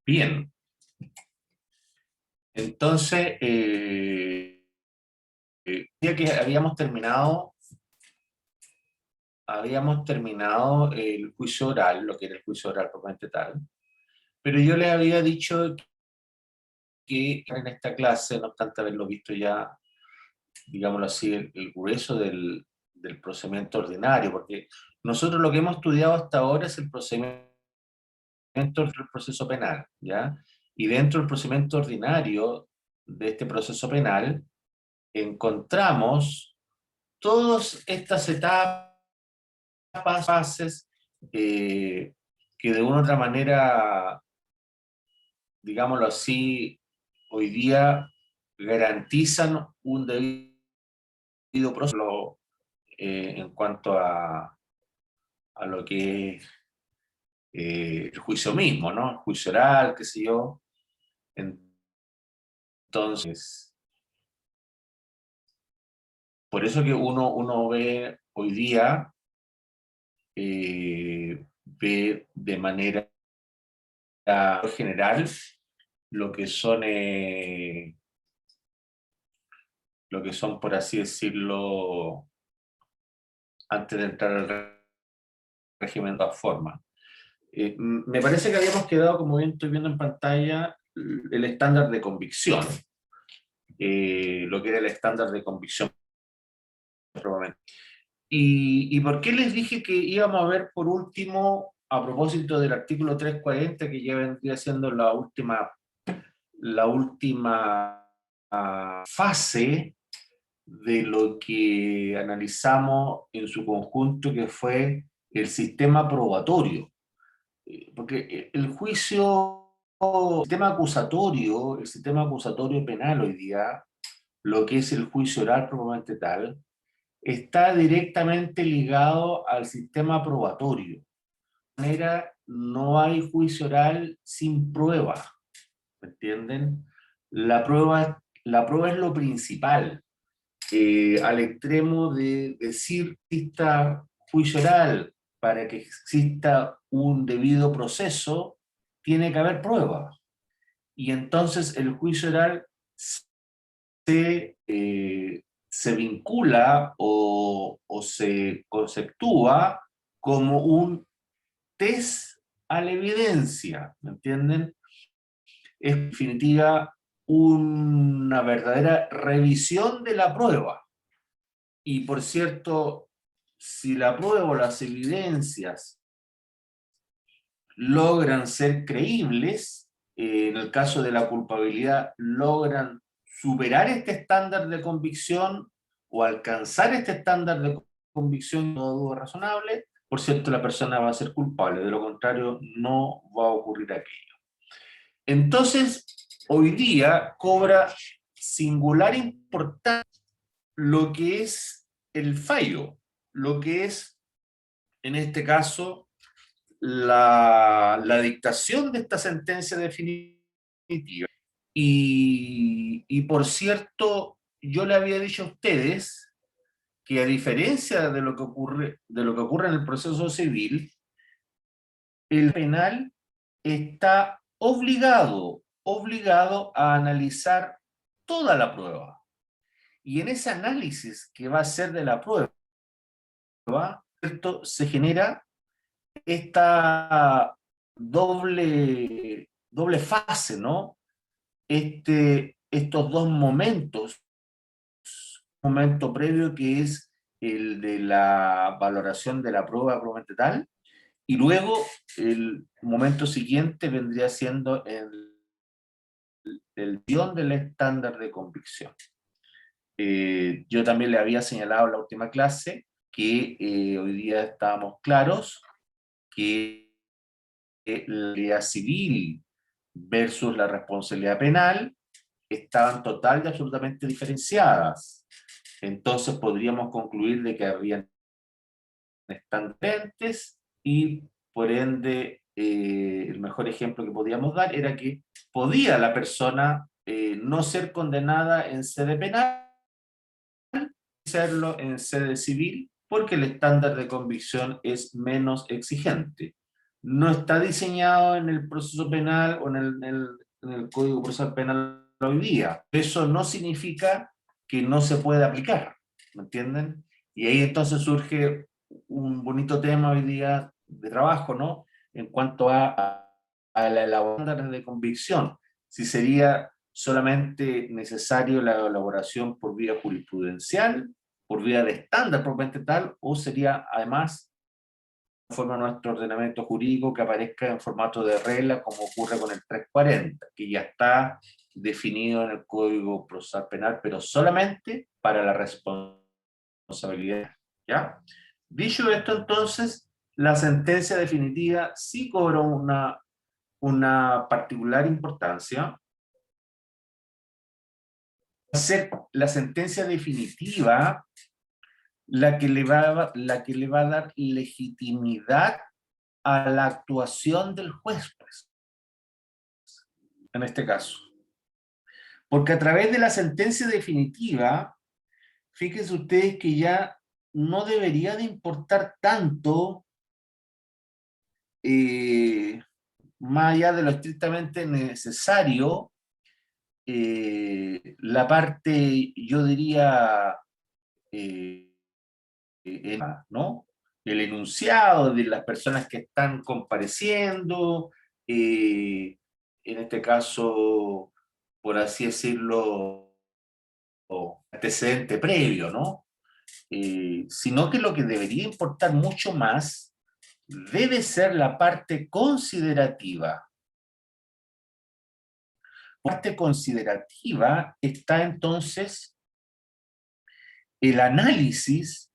Bien, entonces, ya que habíamos terminado el juicio oral, lo que era el juicio oral propiamente tal, pero yo les había dicho que en esta clase, no obstante haberlo visto ya, digámoslo así, el grueso del procedimiento ordinario, porque nosotros lo que hemos estudiado hasta ahora es el procedimiento del proceso penal, ¿ya? Y dentro del procedimiento ordinario de este proceso penal, encontramos todas estas etapas, fases, que de una u otra manera, digámoslo así, hoy día garantizan un debido proceso en cuanto a lo que es el juicio mismo, ¿no? El juicio oral, qué sé yo. Entonces, por eso que uno ve hoy día, ve de manera general lo que son, por así decirlo, antes de entrar al régimen de todas formas. Me parece que habíamos quedado, como bien estoy viendo en pantalla, el estándar de convicción, lo que era el estándar de convicción probablemente. ¿Y por qué les dije que íbamos a ver por último, a propósito del artículo 340, que ya vendría siendo la última fase de lo que analizamos en su conjunto, que fue el sistema probatorio? Porque el sistema acusatorio penal hoy día, lo que es el juicio oral propiamente tal, está directamente ligado al sistema probatorio. De manera, no hay juicio oral sin prueba, ¿me entienden? La prueba es lo principal, al extremo de decir que exista juicio oral para que exista un debido proceso, tiene que haber prueba. Y entonces el juicio oral se vincula o se conceptúa como un test a la evidencia, ¿me entienden? Es en definitiva una verdadera revisión de la prueba. Y por cierto, si la prueba o las evidencias logran ser creíbles, en el caso de la culpabilidad logran superar este estándar de convicción o alcanzar este estándar de convicción, no duda razonable, por cierto, la persona va a ser culpable, de lo contrario no va a ocurrir aquello. Entonces, hoy día cobra singular importancia lo que es el fallo, lo que es, en este caso, la dictación de esta sentencia definitiva. Y por cierto, yo le había dicho a ustedes que, a diferencia de lo que ocurre en el proceso civil, el penal está obligado a analizar toda la prueba. Y en ese análisis que va a ser de la prueba, ¿cierto?, se genera esta doble fase, ¿no? Estos dos momentos, un momento previo que es el de la valoración de la prueba probablemente tal, y luego el momento siguiente vendría siendo el guión del estándar de convicción. Yo también le había señalado en la última clase que hoy día estábamos claros que la responsabilidad civil versus la responsabilidad penal estaban total y absolutamente diferenciadas. Entonces podríamos concluir de que habían estandentes y, por ende, el mejor ejemplo que podíamos dar era que podía la persona no ser condenada en sede penal, serlo en sede civil, porque el estándar de convicción es menos exigente. no está diseñado en el proceso penal o en el Código Procesal Penal hoy día. Eso no significa que no se pueda aplicar, ¿me entienden? Y ahí entonces surge un bonito tema hoy día de trabajo, ¿no? En cuanto a la elaboración de convicción, si sería solamente necesario la elaboración por vía jurisprudencial, por vía de estándar propiamente tal, o sería además conforme a nuestro ordenamiento jurídico que aparezca en formato de regla, como ocurre con el 340, que ya está definido en el Código Procesal Penal, pero solamente para la responsabilidad. ¿Ya? Dicho esto, entonces, la sentencia definitiva sí cobró una particular importancia. Va a ser la sentencia definitiva la que le va a dar legitimidad a la actuación del juez, pues, en este caso. Porque a través de la sentencia definitiva, fíjense ustedes que ya no debería de importar tanto, más allá de lo estrictamente necesario, la parte, yo diría, eh, ¿no? El enunciado de las personas que están compareciendo, en este caso, por así decirlo, antecedente previo, ¿no? Sino que lo que debería importar mucho más debe ser la parte considerativa. La parte considerativa está entonces el análisis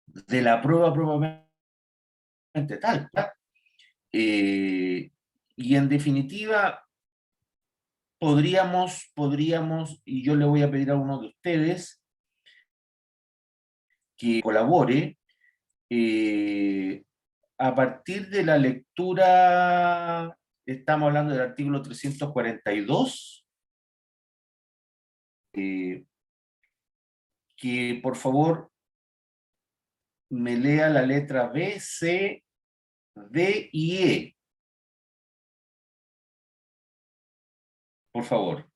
de la prueba propiamente tal. Y en definitiva, podríamos, y yo le voy a pedir a uno de ustedes que colabore a partir de la lectura, estamos hablando del artículo 342, que por favor me lea la letra B, C, D y E, por favor.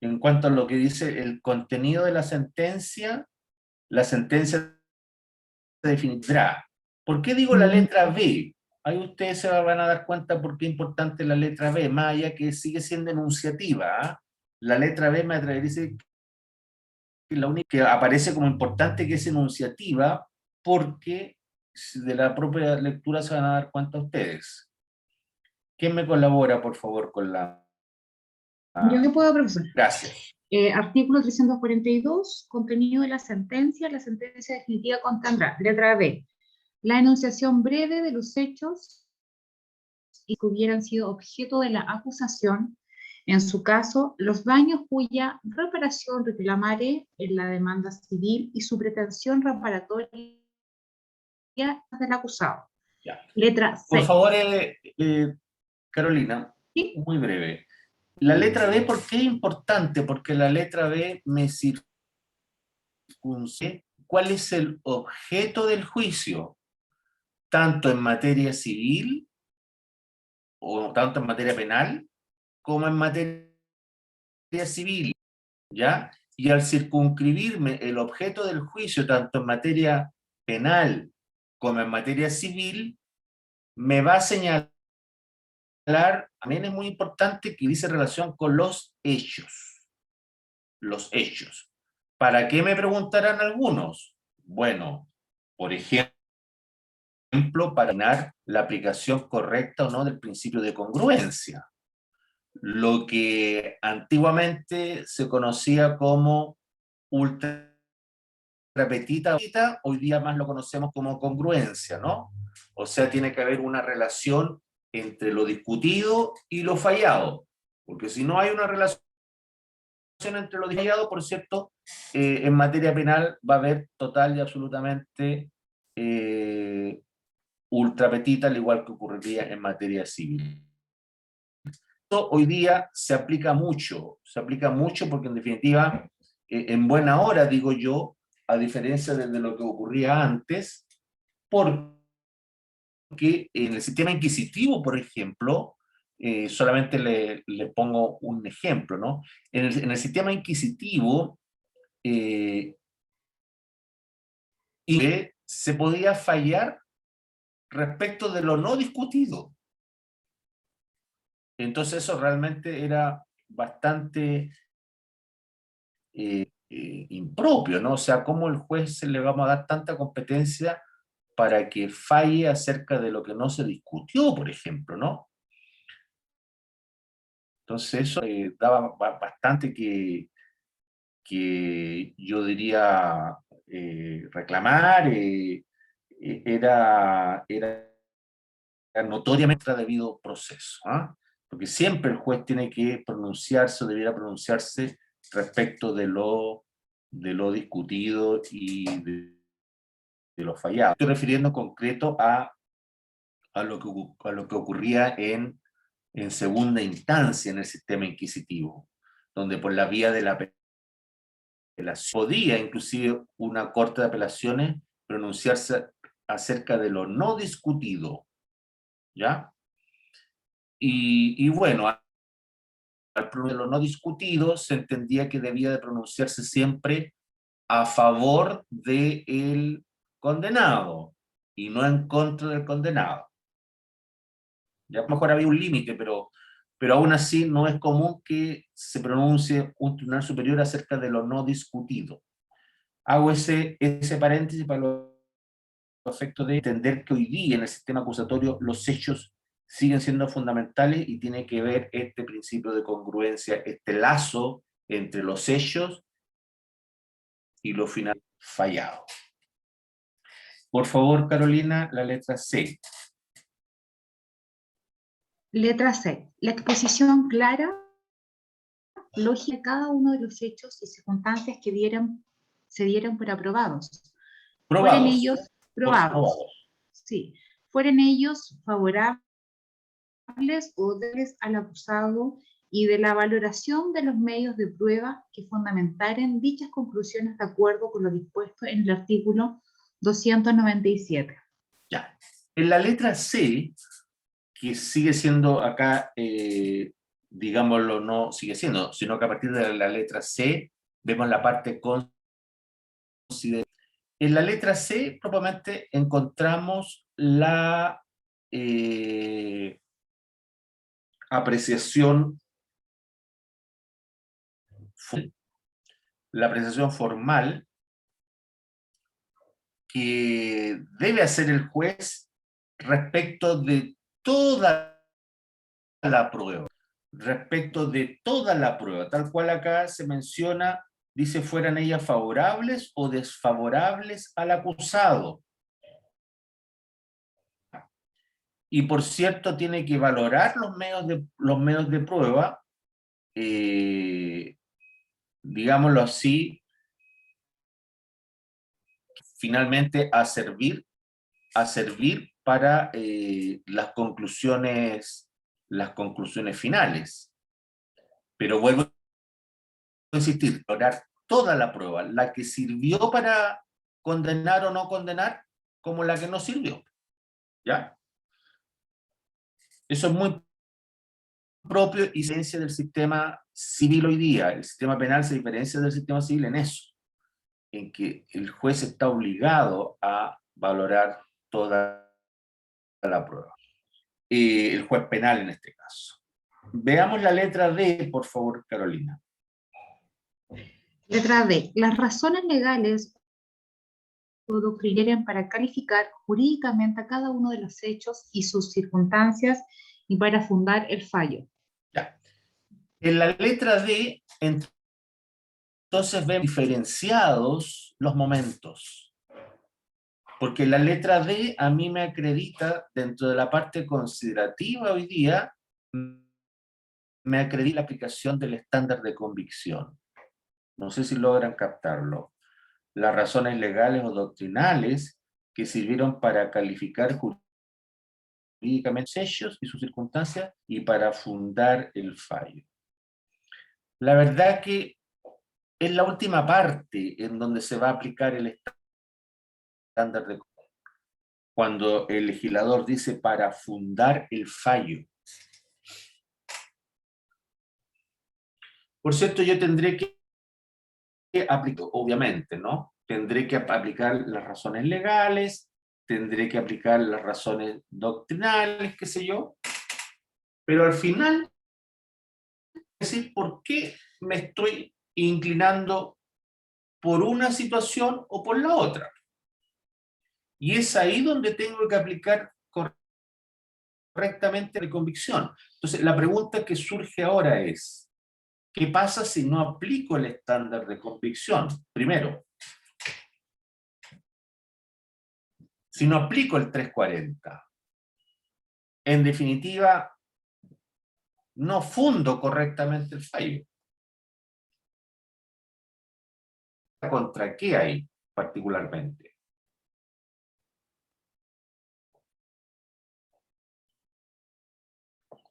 En cuanto a lo que dice el contenido de la sentencia definitiva. ¿Por qué digo la letra B? Ahí ustedes se van a dar cuenta por qué es importante la letra B, más allá que sigue siendo enunciativa. ¿Ah? La letra B me atrevería a decir que la única que aparece como importante que es enunciativa, porque de la propia lectura se van a dar cuenta ustedes. ¿Quién me colabora, por favor, con la... Yo le puedo, profesor. Gracias. Artículo 342, contenido de la sentencia definitiva contendrá, letra B, la enunciación breve de los hechos y que hubieran sido objeto de la acusación, en su caso, los daños cuya reparación reclamare en la demanda civil y su pretensión reparatoria del acusado. Ya. Letra C. Por favor, Carolina, ¿Sí? muy breve. La letra B, ¿por qué es importante? Porque la letra B me circunscribe cuál es el objeto del juicio, tanto en materia civil, o tanto en materia penal, como en materia civil, ¿ya? Y al circunscribirme el objeto del juicio, tanto en materia penal como en materia civil, me va a señalar, también es muy importante que dice relación con los hechos. Los hechos. ¿Para qué me preguntarán algunos? Bueno, por ejemplo, para determinar la aplicación correcta o no del principio de congruencia. Lo que antiguamente se conocía como ultra petita, hoy día más lo conocemos como congruencia, ¿no? O sea, tiene que haber una relación entre lo discutido y lo fallado, porque si no hay una relación entre lo fallado, por cierto, en materia penal va a haber total y absolutamente ultra petita, al igual que ocurriría en materia civil. Esto hoy día se aplica mucho porque en definitiva, en buena hora, digo yo, a diferencia de lo que ocurría antes, porque en el sistema inquisitivo, por ejemplo, solamente le pongo un ejemplo, ¿no? En el sistema inquisitivo, y se podía fallar respecto de lo no discutido. Entonces eso realmente era bastante impropio, ¿no? O sea, ¿cómo el juez se le vamos a dar tanta competencia para que falle acerca de lo que no se discutió, por ejemplo, ¿no? Entonces eso daba bastante que yo diría reclamar, era notoriamente debido proceso, ¿ah? Porque siempre el juez tiene que pronunciarse o debiera pronunciarse respecto de lo discutido y de lo fallado. Estoy refiriendo en concreto a lo que ocurría en segunda instancia en el sistema inquisitivo, donde por la vía de la apelación podía inclusive una corte de apelaciones pronunciarse acerca de lo no discutido, ¿ya? Y bueno, al de lo no discutido se entendía que debía de pronunciarse siempre a favor del condenado y no en contra del condenado. Ya a lo mejor había un límite, pero aún así no es común que se pronuncie un tribunal superior acerca de lo no discutido. Hago ese paréntesis para los efectos de entender que hoy día en el sistema acusatorio los hechos siguen siendo fundamentales y tiene que ver este principio de congruencia, este lazo entre los hechos y lo final fallado. Por favor, Carolina, la letra C. Letra C. La exposición clara, lógica de cada uno de los hechos y circunstancias que se dieran por aprobados. Fueron Probados. ellos Por probados. probados. Sí. Fueron ellos favorables o débiles al acusado y de la valoración de los medios de prueba que fundamentaren dichas conclusiones de acuerdo con lo dispuesto en el artículo 297. Ya. En la letra C, que sigue siendo acá, digámoslo, no sigue siendo, sino que a partir de la letra C vemos la parte considerada. En la letra C, propiamente, encontramos la apreciación, formal que debe hacer el juez respecto de toda la prueba, tal cual acá se menciona, dice fueran ellas favorables o desfavorables al acusado. Y por cierto, tiene que valorar los medios de prueba, digámoslo así, finalmente a servir para las conclusiones finales. Pero vuelvo a insistir, valorar toda la prueba, la que sirvió para condenar o no condenar, como la que no sirvió. ¿Ya? Eso es muy propio y diferencia del sistema civil hoy día. El sistema penal se diferencia del sistema civil en eso, en que el juez está obligado a valorar toda la prueba. El juez penal en este caso. Veamos la letra D, por favor, Carolina. Letra D. Las razones legales o doctrinarias para calificar jurídicamente a cada uno de los hechos y sus circunstancias y para fundar el fallo. Ya. En la letra D, entonces vemos diferenciados los momentos. Porque la letra D a mí me acredita, dentro de la parte considerativa hoy día, me acredita la aplicación del estándar de convicción. No sé si logran captarlo. Las razones legales o doctrinales que sirvieron para calificar jurídicamente hechos y sus circunstancias y para fundar el fallo. La verdad que es la última parte en donde se va a aplicar el estándar de cuando el legislador dice para fundar el fallo. Por cierto, yo tendré que aplicar, obviamente, ¿no? Tendré que aplicar las razones legales, tendré que aplicar las razones doctrinales, qué sé yo, pero al final, decir por qué me estoy inclinando por una situación o por la otra. Y es ahí donde tengo que aplicar correctamente la convicción. Entonces, la pregunta que surge ahora es, ¿qué pasa si no aplico el estándar de convicción? Primero, si no aplico el 340, en definitiva, no fundo correctamente el fallo. ¿Contra qué hay particularmente?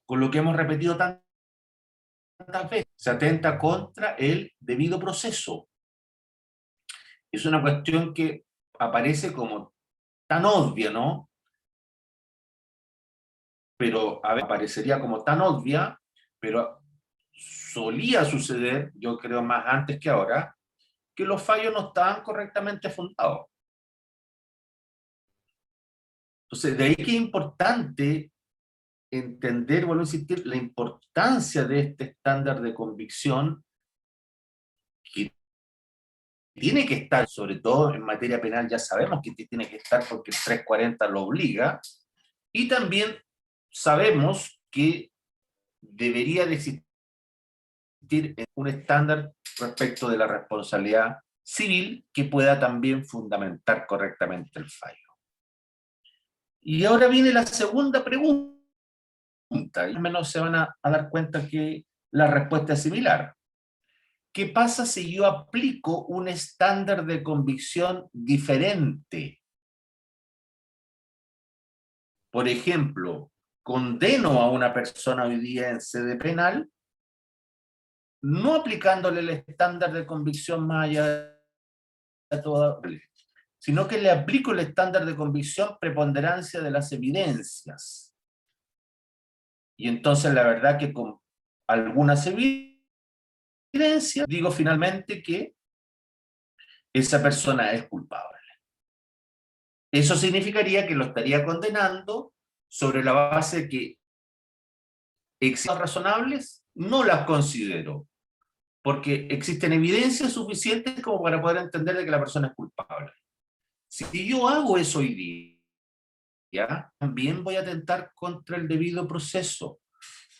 Con lo que hemos repetido tantas veces, se atenta contra el debido proceso. Es una cuestión que aparece como tan obvia, ¿no? Pero a ver, aparecería como tan obvia, pero solía suceder, yo creo más antes que ahora, que los fallos no estaban correctamente fundados. Entonces, de ahí que es importante entender, vuelvo a insistir, la importancia de este estándar de convicción que tiene que estar, sobre todo en materia penal, ya sabemos que tiene que estar porque el 340 lo obliga, y también sabemos que debería de existir un estándar respecto de la responsabilidad civil que pueda también fundamentar correctamente el fallo. Y ahora viene la segunda pregunta, y al menos se van a dar cuenta que la respuesta es similar. ¿Qué pasa si yo aplico un estándar de convicción diferente? Por ejemplo, condeno a una persona hoy día en sede penal, no aplicándole el estándar de convicción más allá de todo, sino que le aplico el estándar de convicción preponderancia de las evidencias. Y entonces la verdad que con algunas evidencias digo finalmente que esa persona es culpable. Eso significaría que lo estaría condenando sobre la base de que existen razonables, no las considero, porque existen evidencias suficientes como para poder entender de que la persona es culpable. Si yo hago eso hoy día, también voy a atentar contra el debido proceso.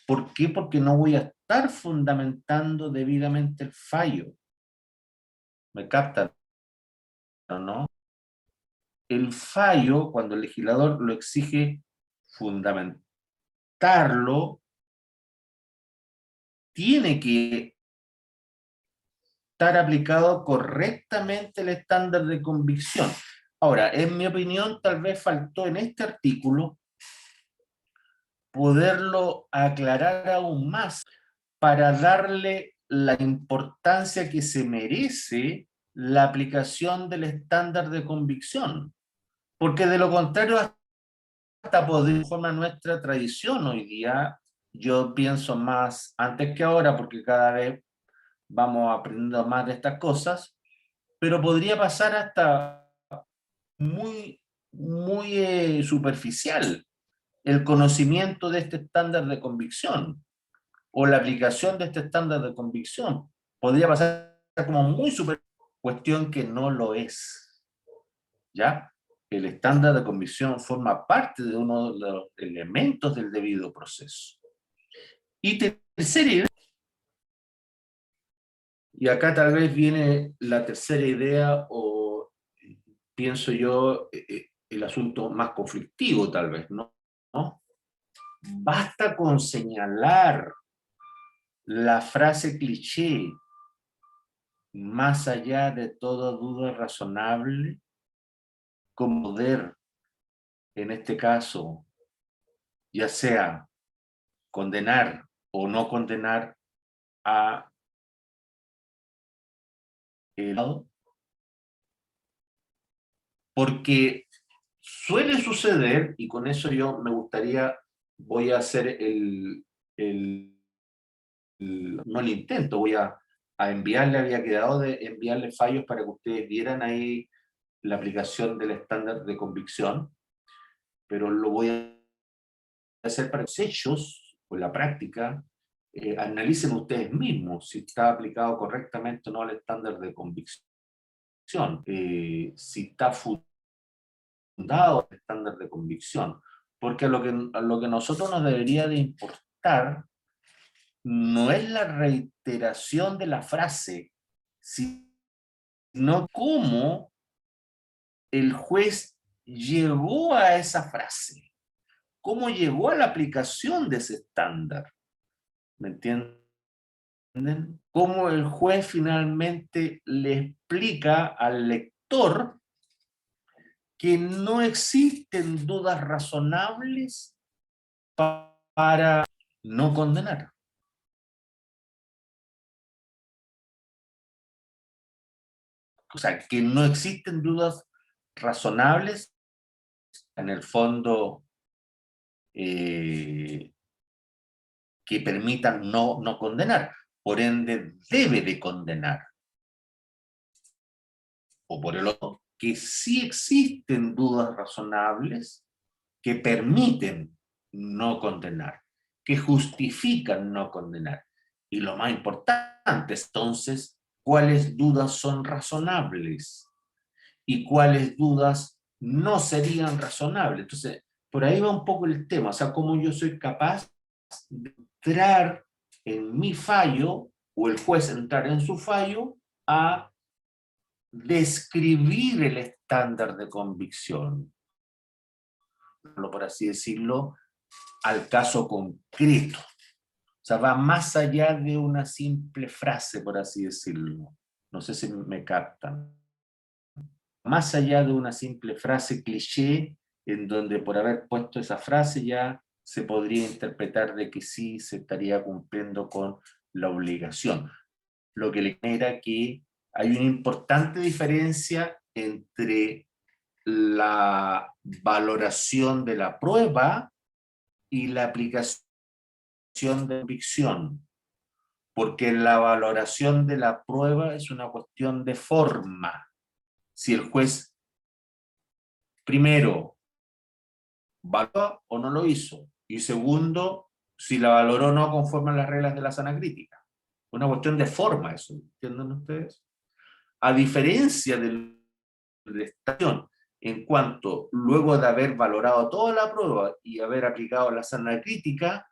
¿Por qué? Porque no voy a estar fundamentando debidamente el fallo. ¿Me captan o no? El fallo, cuando el legislador lo exige fundamentarlo, tiene que estar aplicado correctamente el estándar de convicción. Ahora, en mi opinión, tal vez faltó en este artículo poderlo aclarar aún más para darle la importancia que se merece la aplicación del estándar de convicción. Porque de lo contrario, hasta podría formar nuestra tradición hoy día. Yo pienso más antes que ahora, porque cada vez vamos aprendiendo más de estas cosas, pero podría pasar hasta muy superficial el conocimiento de este estándar de convicción o la aplicación de este estándar de convicción. Podría pasar como muy super, cuestión que no lo es. ¿Ya? El estándar de convicción forma parte de uno de los elementos del debido proceso. Y tercera idea, y acá tal vez viene la tercera idea o pienso yo el asunto más conflictivo tal vez, ¿no? ¿No? Basta con señalar la frase cliché, más allá de toda duda razonable, con poder, en este caso, ya sea condenar o no condenar a porque suele suceder, y con eso yo me gustaría, voy a hacer no el intento, voy a enviarle, había quedado de enviarle fallos para que ustedes vieran ahí la aplicación del estándar de convicción, pero lo voy a hacer para que los hechos o la práctica analicen ustedes mismos si está aplicado correctamente o no el estándar de convicción, si está fundado el estándar de convicción, porque a lo que a nosotros nos debería de importar no es la reiteración de la frase, sino cómo el juez llegó a esa frase, cómo llegó a la aplicación de ese estándar. ¿Me entienden? Cómo el juez finalmente le explica al lector que no existen dudas razonables para no condenar. O sea, que no existen dudas razonables, en el fondo, que permitan no condenar. Por ende, debe de condenar. O por el otro, que sí existen dudas razonables que permiten no condenar, que justifican no condenar. Y lo más importante, entonces, ¿cuáles dudas son razonables? Y cuáles dudas no serían razonables. Entonces, por ahí va un poco el tema, o sea, cómo yo soy capaz de entrar en mi fallo, o el juez entrar en su fallo, a describir el estándar de convicción, por así decirlo, al caso concreto. O sea, va más allá de una simple frase, por así decirlo. No sé si me captan. Más allá de una simple frase cliché, en donde por haber puesto esa frase ya se podría interpretar de que sí se estaría cumpliendo con la obligación. Lo que le genera que hay una importante diferencia entre la valoración de la prueba y la aplicación de convicción, porque la valoración de la prueba es una cuestión de forma. Si el juez primero valoró o no lo hizo, y segundo, si la valoró o no conforme a las reglas de la sana crítica. Una cuestión de forma eso, ¿entienden ustedes? A diferencia de la estación, en cuanto, luego de haber valorado toda la prueba y haber aplicado la sana crítica,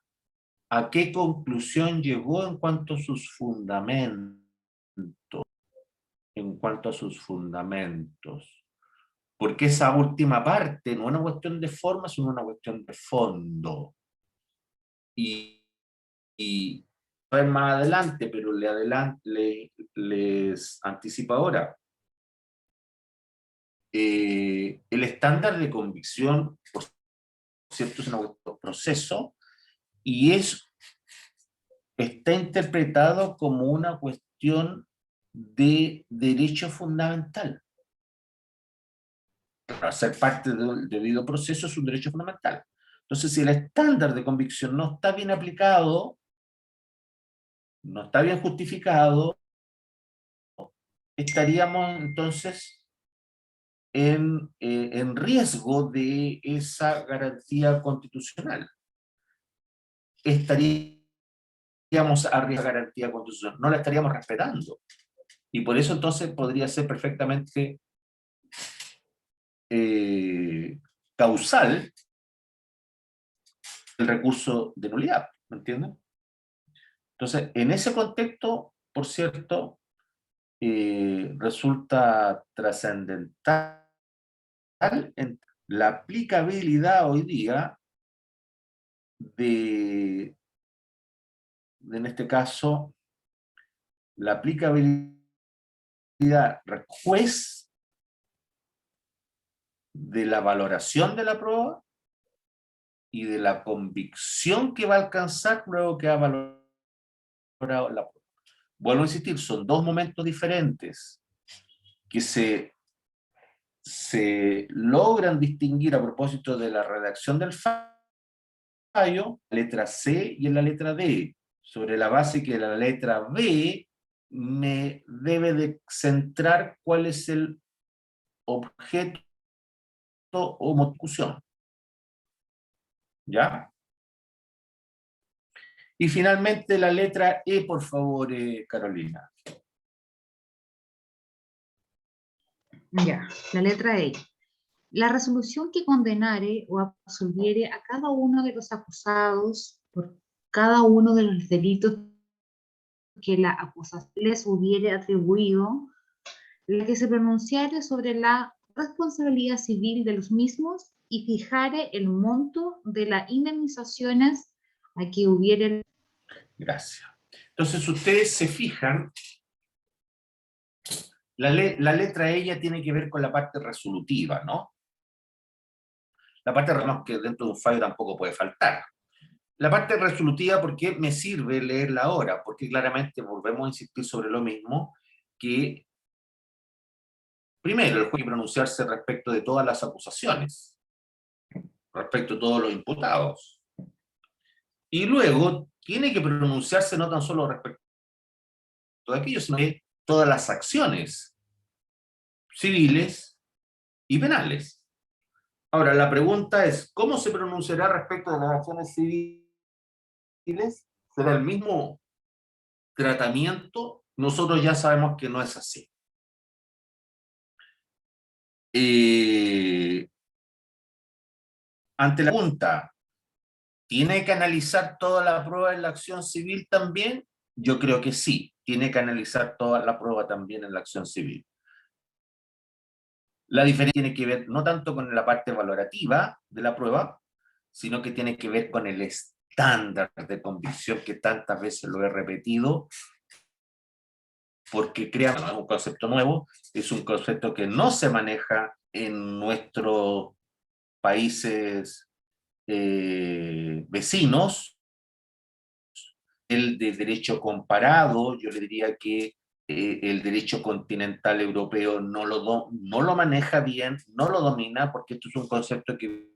¿a qué conclusión llegó en cuanto a sus fundamentos? En cuanto a sus fundamentos. Porque esa última parte no es una cuestión de forma, sino una cuestión de fondo. Y a ver más adelante, pero les anticipo ahora. El estándar de convicción, por cierto, es un proceso y está interpretado como una cuestión de derecho fundamental. Para ser parte del debido proceso es un derecho fundamental. Entonces, si el estándar de convicción no está bien aplicado, no está bien justificado, estaríamos entonces en riesgo de esa garantía constitucional. Estaríamos a riesgo de la garantía constitucional, no la estaríamos respetando. Y por eso entonces podría ser perfectamente causal el recurso de nulidad, ¿me entienden? Entonces, en ese contexto, por cierto, resulta trascendental la aplicabilidad hoy día en este caso, la aplicabilidad juez de la valoración de la prueba y de la convicción que va a alcanzar luego que ha valorado la prueba. Vuelvo a insistir, son dos momentos diferentes. que se logran distinguir a propósito de la redacción del fallo, la letra C y en la letra D, sobre la base que la letra B me debe de centrar cuál es el objeto o motivación. ¿Ya? Y finalmente la letra E, por favor, Carolina. Ya, la letra E. La resolución que condenare o absolviere a cada uno de los acusados por cada uno de los delitos que la acusación les hubiere atribuido, la que se pronunciare sobre la responsabilidad civil de los mismos y fijare el monto de las indemnizaciones a que hubiere. Gracias. Entonces, ustedes se fijan, la letra E ya tiene que ver con la parte resolutiva, ¿no? La parte que dentro de un fallo tampoco puede faltar. La parte resolutiva, ¿por qué me sirve leerla ahora? Porque claramente volvemos a insistir sobre lo mismo, que primero el juez tiene que pronunciarse respecto de todas las acusaciones, respecto de todos los imputados. Y luego tiene que pronunciarse no tan solo respecto de aquellos, sino de todas las acciones civiles y penales. Ahora, la pregunta es, ¿cómo se pronunciará respecto de las acciones civiles? ¿Será el mismo tratamiento? Nosotros ya sabemos que no es así. Ante la pregunta, ¿tiene que analizar toda la prueba en la acción civil también? Yo creo que sí, tiene que analizar toda la prueba también en la acción civil. La diferencia tiene que ver no tanto con la parte valorativa de la prueba, sino que tiene que ver con el estándar de convicción que tantas veces lo he repetido, porque no es un concepto nuevo, es un concepto que no se maneja en nuestros países vecinos. El de derecho comparado, yo le diría que el derecho continental europeo no lo maneja bien, no lo domina, porque esto es un concepto que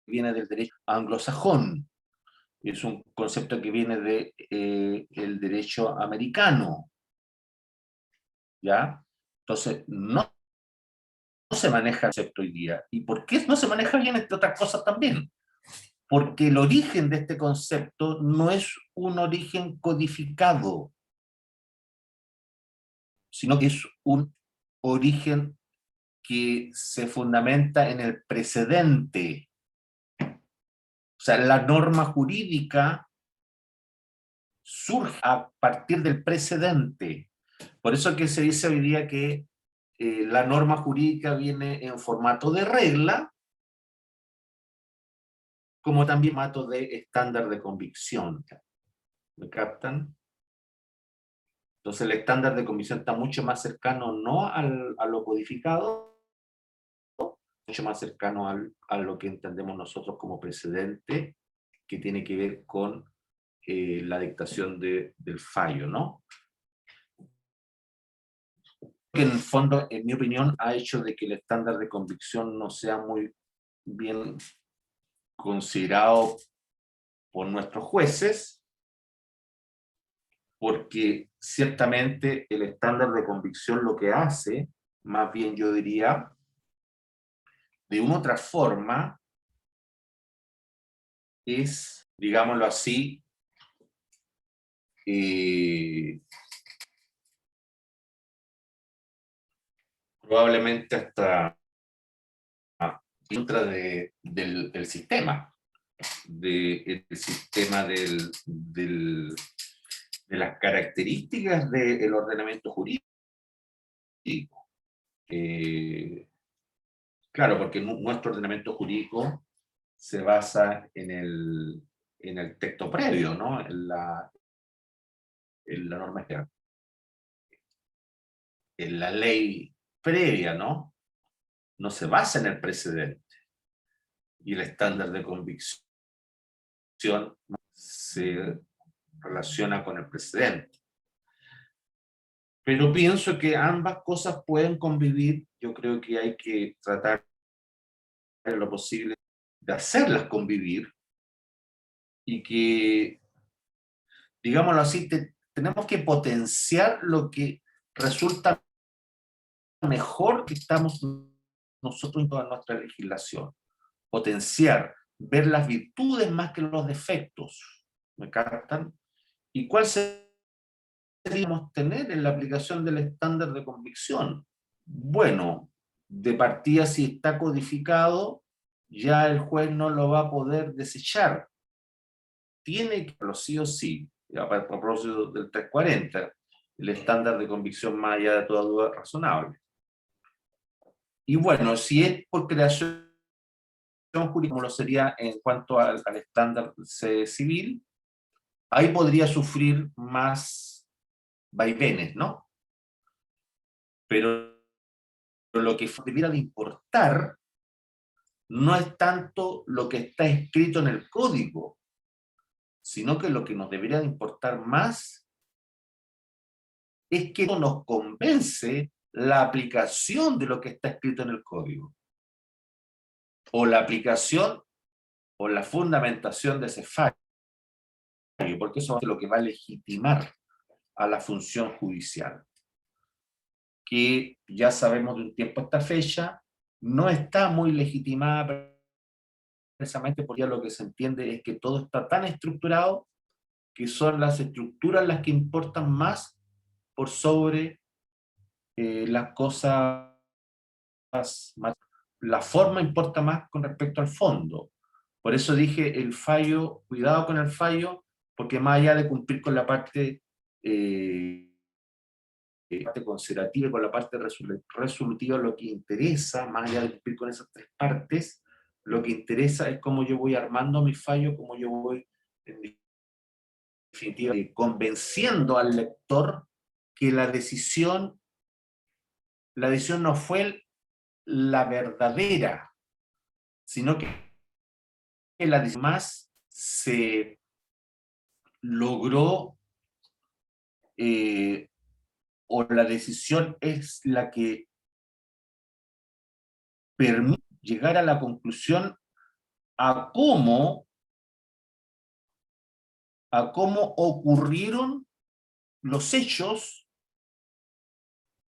viene del derecho anglosajón, es un concepto que viene del derecho americano, ¿ya? Entonces, no se maneja el concepto hoy día. ¿Y por qué no se maneja bien, entre otras cosas también? Porque el origen de este concepto no es un origen codificado, sino que es un origen que se fundamenta en el precedente. O sea, la norma jurídica surge a partir del precedente. Por eso que se dice hoy día que la norma jurídica viene en formato de regla, como también en formato de estándar de convicción. ¿Me captan? Entonces el estándar de convicción está mucho más cercano no a lo codificado, mucho más cercano a lo que entendemos nosotros como precedente, que tiene que ver con la dictación del fallo, ¿no? Que en el fondo, en mi opinión, ha hecho de que el estándar de convicción no sea muy bien considerado por nuestros jueces, porque ciertamente el estándar de convicción lo que hace, más bien yo diría, de una otra forma, es, digámoslo así, probablemente hasta contra del sistema, del sistema de las características del ordenamiento jurídico. Claro, porque nuestro ordenamiento jurídico se basa en el texto previo, ¿no? En la norma general, en la ley previa, ¿no? No se basa en el precedente. Y el estándar de convicción se relaciona con el precedente. Pero pienso que ambas cosas pueden convivir. Yo creo que hay que tratar en lo posible de hacerlas convivir y que, digámoslo así, tenemos que potenciar lo que resulta mejor que estamos nosotros en toda nuestra legislación. Potenciar, ver las virtudes más que los defectos. ¿Me captan? ¿Y cuál seríamos tener en la aplicación del estándar de convicción? Bueno, de partida, si está codificado, ya el juez no lo va a poder desechar. Tiene que, sí o sí, a propósito del 340, el estándar de convicción más allá de toda duda razonable. Y bueno, si es por creación jurídica, como lo sería en cuanto al estándar civil, ahí podría sufrir más vaivenes, ¿no? Pero lo que debiera de importar no es tanto lo que está escrito en el código, sino que lo que nos debería de importar más es que nos convence la aplicación de lo que está escrito en el código, o la aplicación o la fundamentación de ese fallo, porque eso es lo que va a legitimar a la función judicial, que ya sabemos de un tiempo a esta fecha, no está muy legitimada precisamente porque ya lo que se entiende es que todo está tan estructurado que son las estructuras las que importan más por sobre las cosas, la forma importa más con respecto al fondo. Por eso dije el fallo, cuidado con el fallo, porque más allá de cumplir con la parte conservativa y con la parte resolutiva, lo que interesa, más allá de cumplir con esas tres partes, lo que interesa es cómo yo voy armando mi fallo, cómo yo voy, en definitiva, convenciendo al lector que la decisión no fue la verdadera, sino que la decisión más se logró, eh, o la decisión es la que permite llegar a la conclusión a cómo ocurrieron los hechos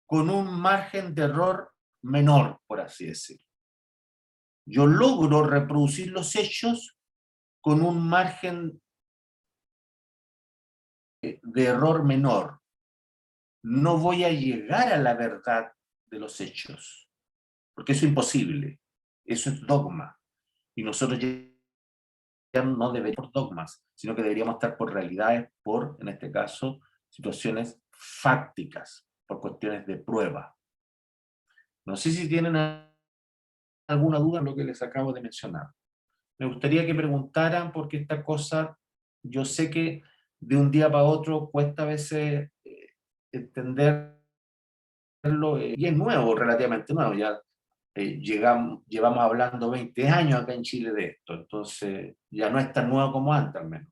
con un margen de error menor, por así decirlo. Yo logro reproducir los hechos con un margen de error menor. No voy a llegar a la verdad de los hechos, porque eso es imposible. Eso es dogma. Y nosotros ya no deberíamos por dogmas, sino que deberíamos estar por realidades, en este caso, situaciones fácticas, por cuestiones de prueba. No sé si tienen alguna duda en lo que les acabo de mencionar. Me gustaría que preguntaran, porque esta cosa, yo sé que de un día para otro cuesta a veces entenderlo, y es nuevo, relativamente nuevo, ya llevamos hablando 20 años acá en Chile de esto, entonces ya no es tan nuevo como antes al menos.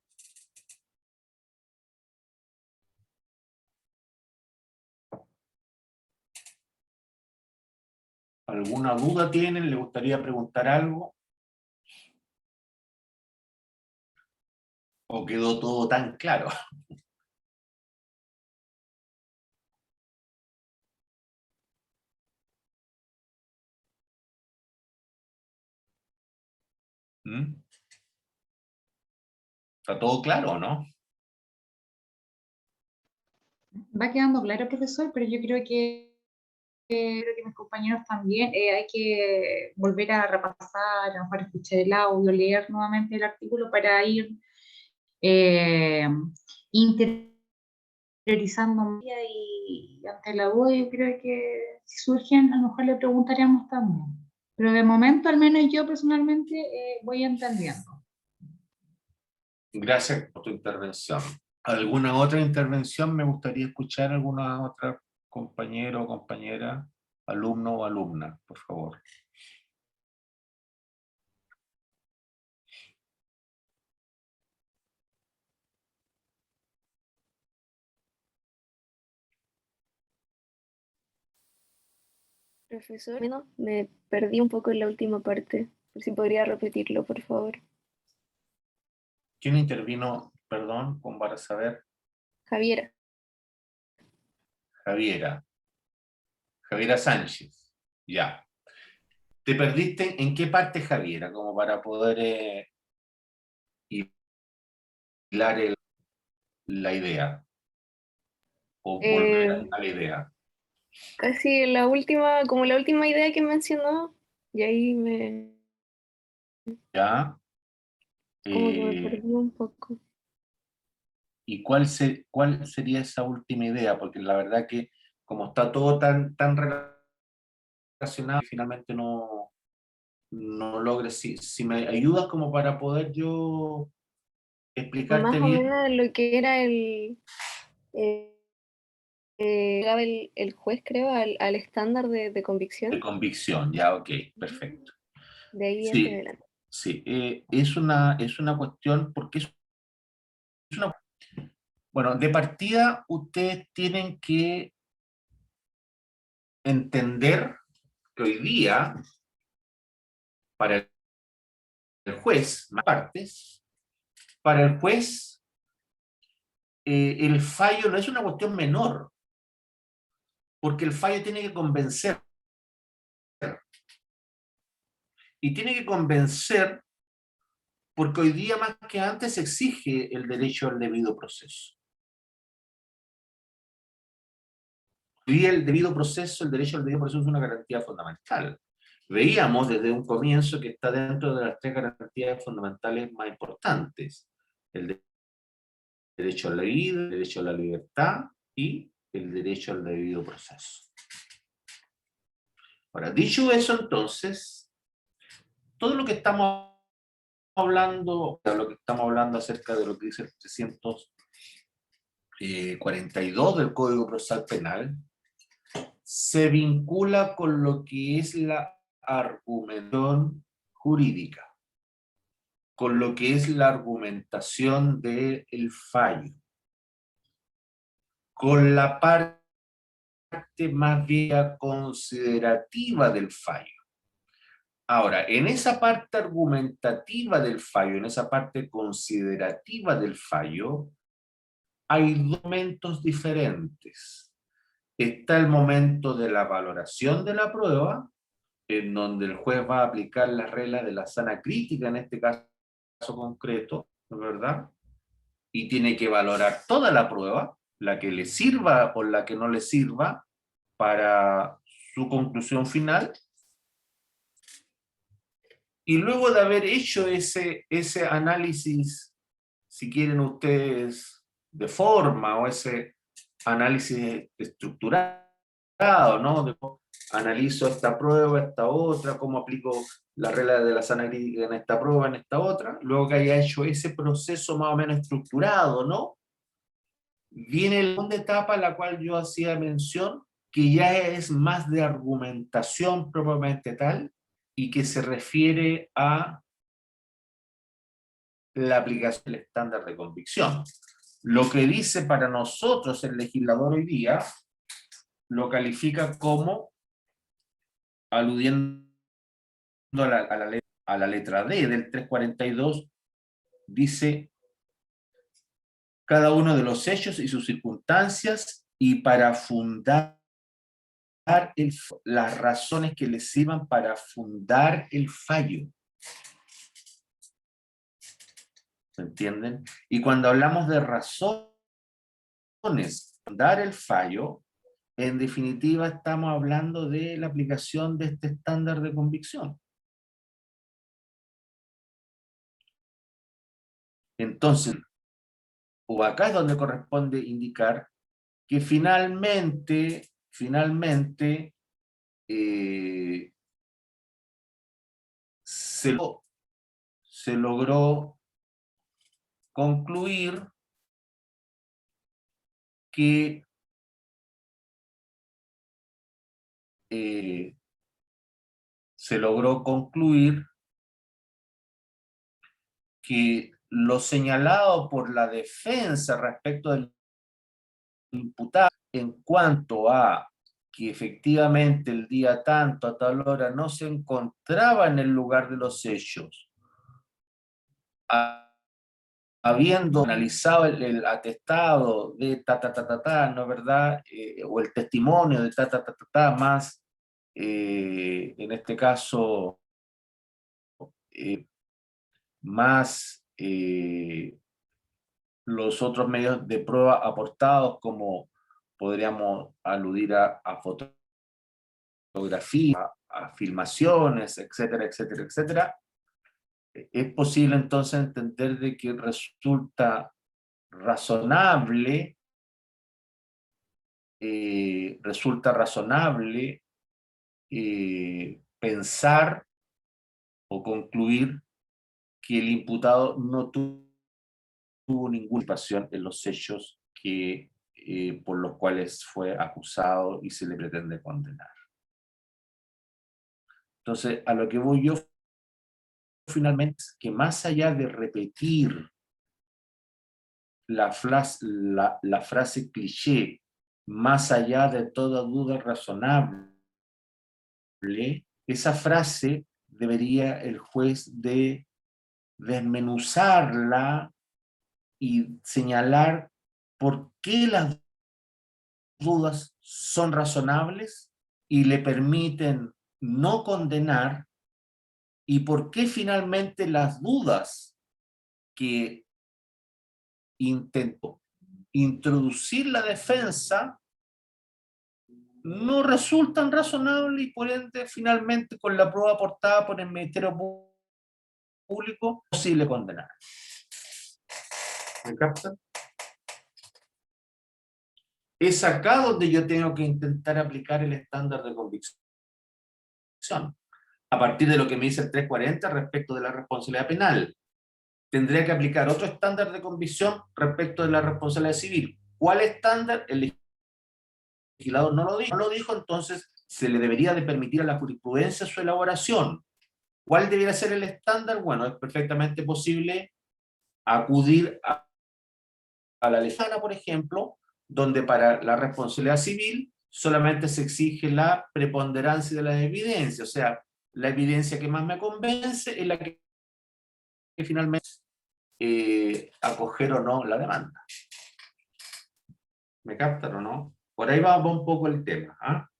¿Alguna duda tienen? ¿Le gustaría preguntar algo? ¿O quedó todo tan claro? ¿Mm? ¿Está todo claro o no? Va quedando claro, profesor, pero yo creo que mis compañeros también, hay que volver a repasar, a lo mejor escuchar el audio, leer nuevamente el artículo para ir eh, interiorizando y ante la duda yo creo que si surgen a lo mejor le preguntaríamos también. Pero de momento, al menos yo personalmente, voy entendiendo. Gracias por tu intervención. ¿Alguna otra intervención? Me gustaría escuchar alguna otra compañero o compañera, alumno o alumna, por favor. Profesor, bueno, me perdí un poco en la última parte. Por si podría repetirlo, por favor. ¿Quién intervino, perdón, con para saber? Javiera. Javiera. Javiera Sánchez. Ya. ¿Te perdiste en qué parte, Javiera? Como para poder hilar la idea. O volver Eh, a la idea. Casi la última, como la última idea que mencionó, y ahí ¿Ya? como que me Eh, perdí un poco. ¿Y cuál sería esa última idea? Porque la verdad que como está todo tan relacionado, finalmente no logre. Si me ayudas como para poder yo explicarte Más o bien. menos lo que era eh, llegaba el juez, creo, al estándar de De convicción. convicción, ya, ok, perfecto. De ahí en Sí, adelante. sí, es una cuestión, porque es una... Bueno, de partida ustedes tienen que entender que hoy día, para el juez, más partes, para el juez, el fallo no es una cuestión menor, porque el fallo tiene que convencer, y tiene que convencer porque hoy día más que antes exige el derecho al debido proceso. Hoy día el debido proceso, el derecho al debido proceso es una garantía fundamental. Veíamos desde un comienzo que está dentro de las tres garantías fundamentales más importantes: el derecho a la vida, el derecho a la libertad y el derecho al debido proceso. Ahora, dicho eso, entonces, todo lo que estamos hablando acerca de lo que dice el 342 del Código Procesal Penal, se vincula con lo que es la argumentación jurídica, con lo que es la argumentación del fallo, con la parte más bien considerativa del fallo. Ahora, en esa parte argumentativa del fallo, en esa parte considerativa del fallo, hay dos momentos diferentes. Está el momento de la valoración de la prueba, en donde el juez va a aplicar las reglas de la sana crítica, en este caso concreto, ¿verdad? Y tiene que valorar toda la prueba, la que le sirva o la que no le sirva, para su conclusión final. Y luego de haber hecho ese análisis, si quieren ustedes, de forma, o ese análisis estructurado, ¿no? Analizo esta prueba, esta otra, cómo aplico la regla de la sana crítica en esta prueba, en esta otra, luego que haya hecho ese proceso más o menos estructurado, ¿no? Viene la segunda etapa a la cual yo hacía mención, que ya es más de argumentación propiamente tal, y que se refiere a la aplicación del estándar de convicción. Lo que dice para nosotros el legislador hoy día, lo califica como, aludiendo a la letra D del 342, dice: cada uno de los hechos y sus circunstancias, y para fundar las razones que le sirvan para fundar el fallo. ¿Me entienden? Y cuando hablamos de razones fundar el fallo, en definitiva estamos hablando de la aplicación de este estándar de convicción. Entonces, o acá es donde corresponde indicar que finalmente se logró concluir que se logró concluir que lo señalado por la defensa respecto del imputado en cuanto a que efectivamente el día tanto, a tal hora, no se encontraba en el lugar de los hechos, habiendo analizado el atestado de ¿no es verdad? O el testimonio de más, en este caso, más los otros medios de prueba aportados, como podríamos aludir a fotografía, a filmaciones, etcétera, etcétera, etcétera, es posible entonces entender de que resulta razonable pensar o concluir que el imputado no tuvo ninguna participación en los hechos por los cuales fue acusado y se le pretende condenar. Entonces, a lo que voy yo finalmente es que más allá de repetir la frase cliché, más allá de toda duda razonable, esa frase debería el juez de desmenuzarla y señalar por qué las dudas son razonables y le permiten no condenar, y por qué finalmente las dudas que intentó introducir la defensa no resultan razonables y por ende finalmente con la prueba aportada por el Ministerio Público es posible condenar. ¿Me captan? Es acá donde yo tengo que intentar aplicar el estándar de convicción, a partir de lo que me dice el 340 respecto de la responsabilidad penal. Tendría que aplicar otro estándar de convicción respecto de la responsabilidad civil. ¿Cuál estándar? El legislador no lo dijo, entonces se le debería de permitir a la jurisprudencia su elaboración. ¿Cuál debería ser el estándar? Bueno, es perfectamente posible acudir a la lejana, por ejemplo, donde para la responsabilidad civil solamente se exige la preponderancia de la evidencia, o sea, la evidencia que más me convence es la que finalmente acoger o no la demanda. ¿Me captan o no? Por ahí va un poco el tema.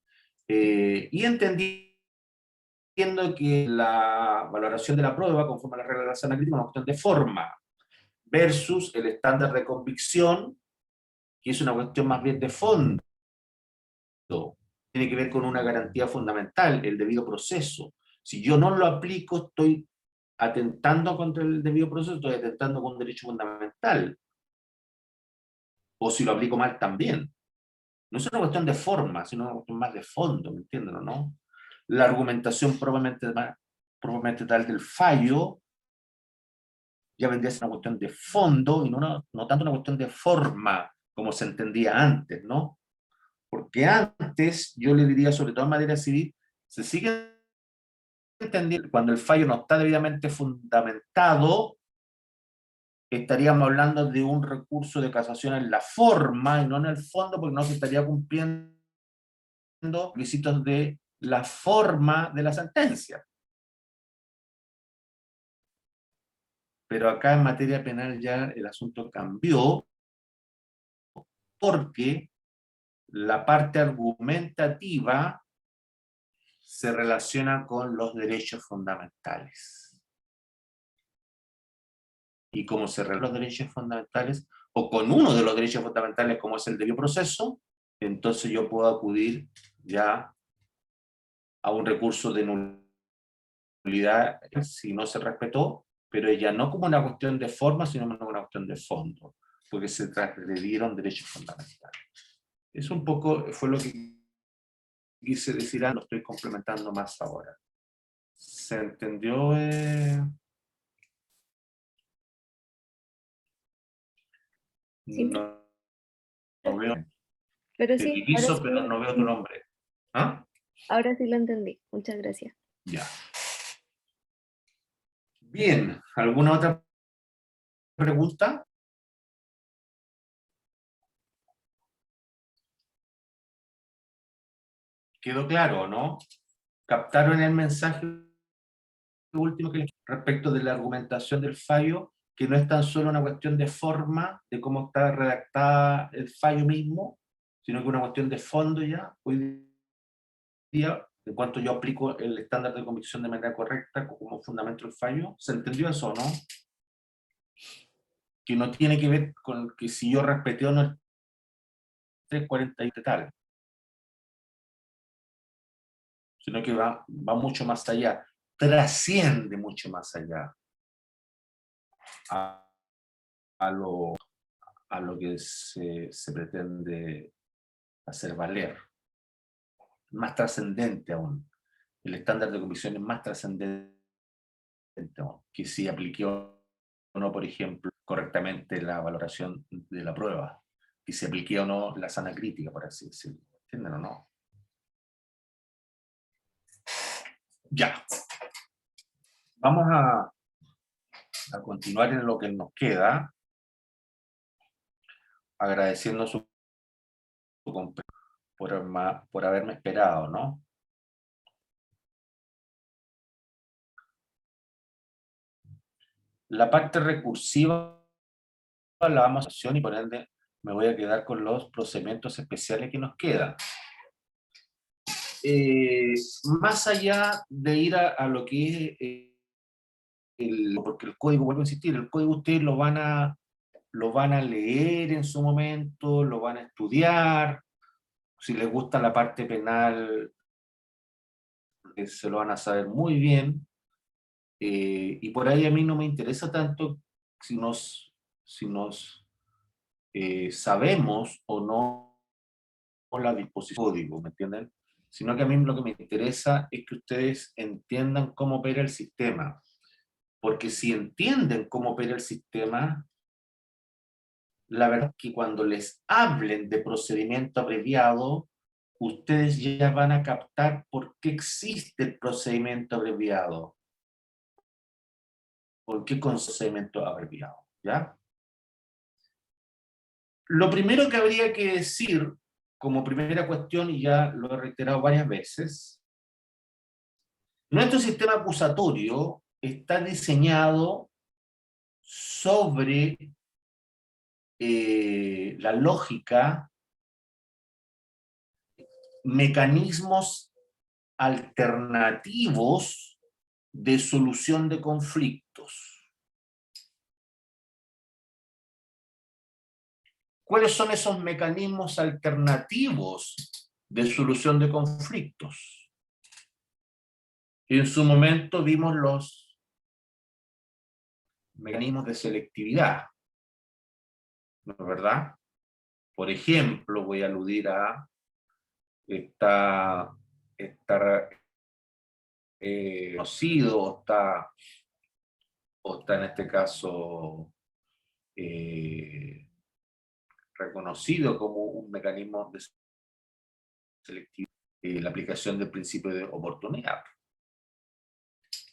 Y entendiendo que la valoración de la prueba, conforme a la regla de la sana crítica, es una cuestión de forma, versus el estándar de convicción, que es una cuestión más bien de fondo. Tiene que ver con una garantía fundamental, el debido proceso. Si yo no lo aplico, estoy atentando contra el debido proceso, estoy atentando con un derecho fundamental. O si lo aplico mal también. No es una cuestión de forma, sino una cuestión más de fondo, ¿me entienden o no? La argumentación propiamente tal del fallo ya vendría a ser una cuestión de fondo y no tanto una cuestión de forma, como se entendía antes, ¿no? Porque antes, yo le diría, sobre todo en materia civil, se sigue entendiendo cuando el fallo no está debidamente fundamentado, estaríamos hablando de un recurso de casación en la forma y no en el fondo, porque no se estaría cumpliendo requisitos de la forma de la sentencia. Pero acá en materia penal ya el asunto cambió, porque la parte argumentativa se relaciona con los derechos fundamentales. Y como se relacionan los derechos fundamentales, o con uno de los derechos fundamentales como es el debido proceso, entonces yo puedo acudir ya a un recurso de nulidad si no se respetó, pero ya no como una cuestión de forma, sino como una cuestión de fondo, porque se transgredieron derechos fundamentales. Eso un poco fue lo que quise decir, lo estoy complementando más ahora. ¿Se entendió? Sí, No, no veo. pero Te sí, diviso, pero no veo tu nombre. ¿Ah? ahora sí lo entendí. Muchas gracias. Ya. Bien, ¿alguna otra pregunta? ¿Quedó claro, no? ¿Captaron el mensaje último que respecto de la argumentación del fallo, que no es tan solo una cuestión de forma, de cómo está redactada el fallo mismo, sino que una cuestión de fondo ya, hoy día, en cuanto yo aplico el estándar de convicción de manera correcta como fundamento del fallo? ¿Se entendió eso o no? Que no tiene que ver con que si yo respeté o no el 340 y tal, sino que va mucho más allá, trasciende mucho más allá a, a lo, a lo que se pretende hacer valer. Más trascendente aún. El estándar de convicción es más trascendente aún, que si apliqué o no, por ejemplo, correctamente la valoración de la prueba, que si apliqué o no la sana crítica, por así decirlo. ¿Entienden o no? Ya. Vamos a continuar en lo que nos queda, agradeciendo su por haberme esperado, ¿no? La parte recursiva la vamos a hacer y por ende me voy a quedar con los procedimientos especiales que nos quedan. Más allá de ir a lo que es porque el código, vuelvo a insistir, el código ustedes lo van a leer en su momento, lo van a estudiar, si les gusta la parte penal, se lo van a saber muy bien, y por ahí a mí no me interesa tanto si nos sabemos o no la disposición del código, ¿me entienden? Sino que a mí lo que me interesa es que ustedes entiendan cómo opera el sistema, porque si entienden cómo opera el sistema, la verdad es que cuando les hablen de procedimiento abreviado, ustedes ya van a captar por qué existe el procedimiento abreviado, por qué procedimiento abreviado, ¿ya? Lo primero que habría que decir, como primera cuestión, y ya lo he reiterado varias veces, nuestro sistema acusatorio está diseñado sobre la lógica, mecanismos alternativos de solución de conflictos. ¿Cuáles son esos mecanismos alternativos de solución de conflictos? En su momento vimos los mecanismos de selectividad, ¿no es verdad? Por ejemplo, voy a aludir a esta conocido, o está en este caso reconocido como un mecanismo de selectividad, la aplicación del principio de oportunidad,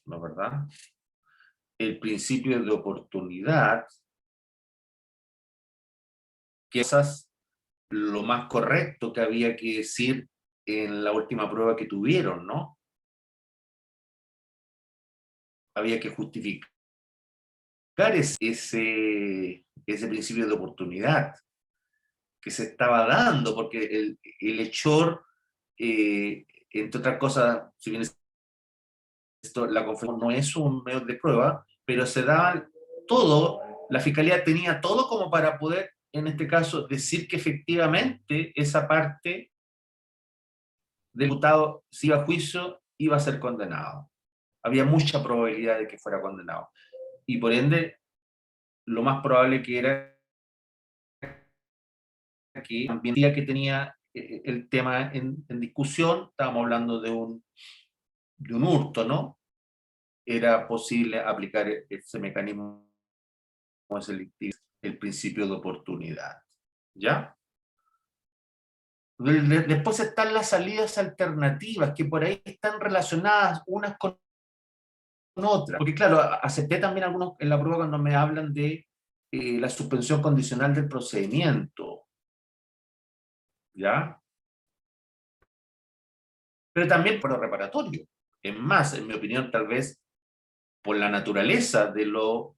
¿no es verdad? El principio de oportunidad, que es lo más correcto que había que decir en la última prueba que tuvieron, ¿no? Había que justificar ese principio de oportunidad que se estaba dando, porque el hechor, entre otras cosas, si bien la confesión no es un medio de prueba, pero se daba todo, la fiscalía tenía todo como para poder, en este caso, decir que efectivamente esa parte del imputado, si iba a juicio, iba a ser condenado. Había mucha probabilidad de que fuera condenado. Y por ende, lo más probable que era que también el día que tenía el tema en discusión, estábamos hablando de un hurto, ¿no? Era posible aplicar ese mecanismo selectivo, el principio de oportunidad. ¿Ya? Después están las salidas alternativas, que por ahí están relacionadas unas con otras. Porque claro, acepté también algunos en la prueba cuando me hablan de la suspensión condicional del procedimiento. ¿Ya? pero también por lo reparatorio. Es más, en mi opinión, tal vez por la naturaleza de lo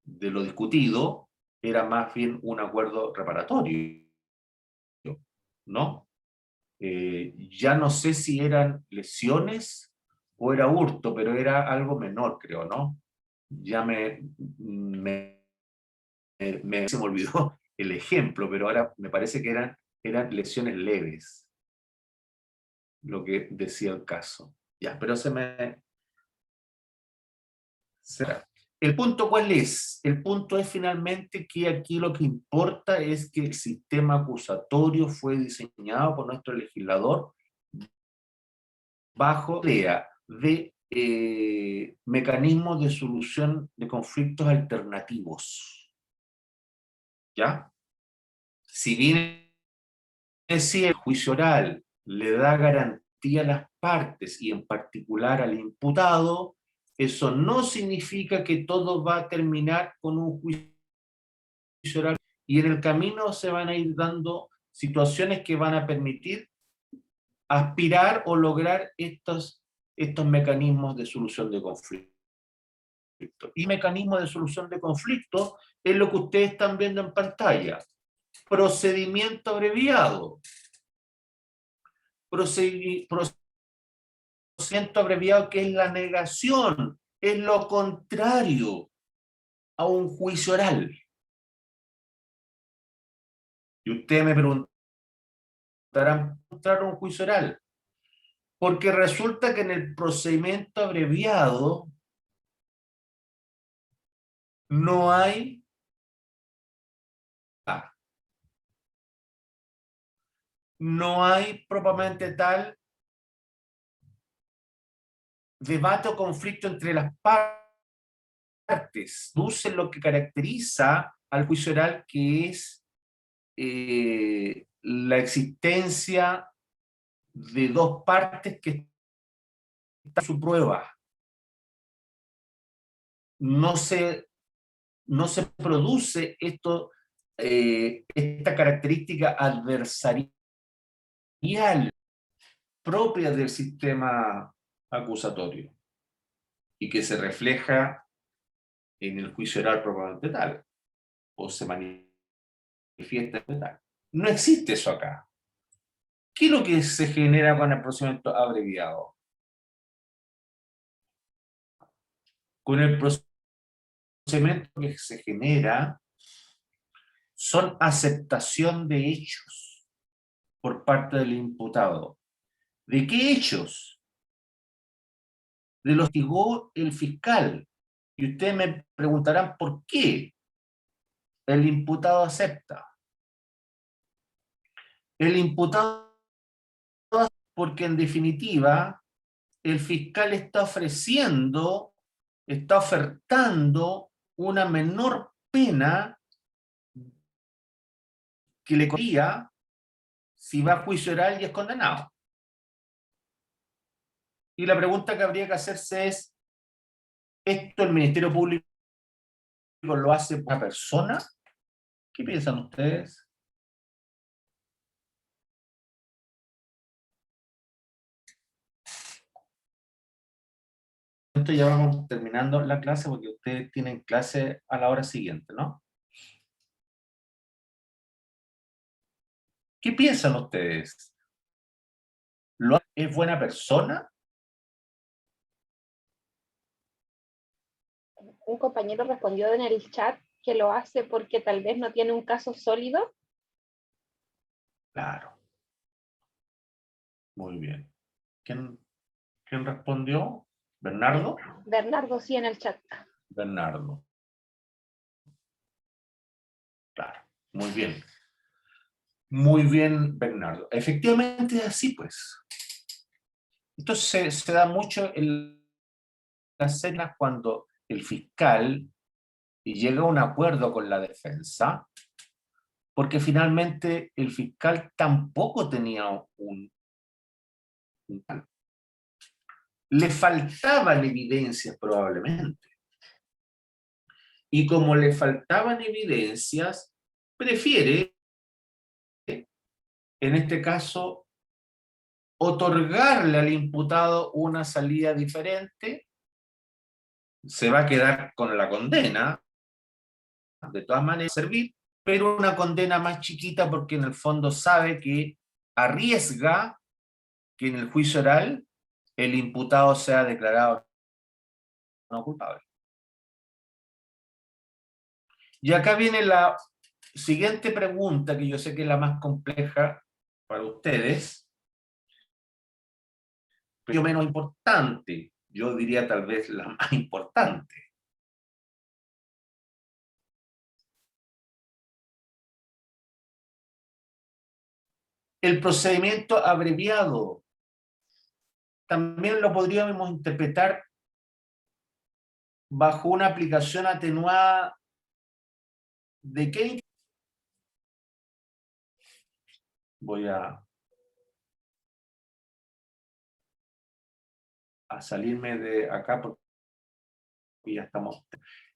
discutido, era más bien un acuerdo reparatorio, ¿no? Ya no sé si eran lesiones o era hurto, pero era algo menor, creo, ¿no? Ya se me olvidó el ejemplo, pero ahora me parece que eran lesiones leves, lo que decía el caso. Ya, pero ¿El punto cuál es? El punto es finalmente que aquí lo que importa es que el sistema acusatorio fue diseñado por nuestro legislador bajo la idea de mecanismos de solución de conflictos alternativos. ¿Ya? Si bien es cierto, el juicio oral le da garantía a las partes y en particular al imputado, eso no significa que todo va a terminar con un juicio oral y en el camino se van a ir dando situaciones que van a permitir aspirar o lograr estos mecanismos de solución de conflicto. Y mecanismo de solución de conflicto es lo que ustedes están viendo en pantalla. Procedimiento abreviado. Procedimiento abreviado que es la negación, es lo contrario a un juicio oral. Y ustedes me preguntarán, ¿contra un juicio oral? Porque resulta que en el procedimiento abreviado no hay propiamente tal debate o conflicto entre las partes. Dulce lo que caracteriza al juicio oral, que es la existencia de dos partes que están en su prueba. No se produce esta característica adversarial propia del sistema acusatorio y que se refleja en el juicio oral propiamente tal, o se manifiesta en tal. No existe eso acá. ¿Qué es lo que se genera con el procedimiento abreviado? Con el procedimiento que se genera son aceptación de hechos por parte del imputado. ¿De qué hechos? De los que investigó el fiscal. Y ustedes me preguntarán por qué el imputado acepta. El imputado, porque en definitiva, el fiscal está ofertando una menor pena que le corría si va a juicio oral y es condenado. Y la pregunta que habría que hacerse es, ¿esto el Ministerio Público lo hace por una persona? ¿Qué piensan ustedes? Esto ya vamos terminando la clase porque ustedes tienen clase a la hora siguiente, ¿no? ¿Qué piensan ustedes? ¿Es buena persona? Un compañero respondió en el chat que lo hace porque tal vez no tiene un caso sólido. Claro. Muy bien. ¿Quién respondió? ¿Bernardo? Bernardo, sí, en el chat. Bernardo. Claro. Muy bien. Muy bien, Bernardo. Efectivamente es así, pues. Entonces se da mucho en las escenas cuando el fiscal llega a un acuerdo con la defensa, porque finalmente el fiscal tampoco tenía le faltaban evidencias probablemente. Y como le faltaban evidencias, prefiere, en este caso, otorgarle al imputado una salida diferente, se va a quedar con la condena, de todas maneras servir, pero una condena más chiquita porque en el fondo sabe que arriesga que en el juicio oral el imputado sea declarado no culpable. Y acá viene la siguiente pregunta, que yo sé que es la más compleja para ustedes, pero menos importante, yo diría tal vez la más importante. El procedimiento abreviado también lo podríamos interpretar bajo una aplicación atenuada de qué. Voy a salirme de acá porque ya estamos.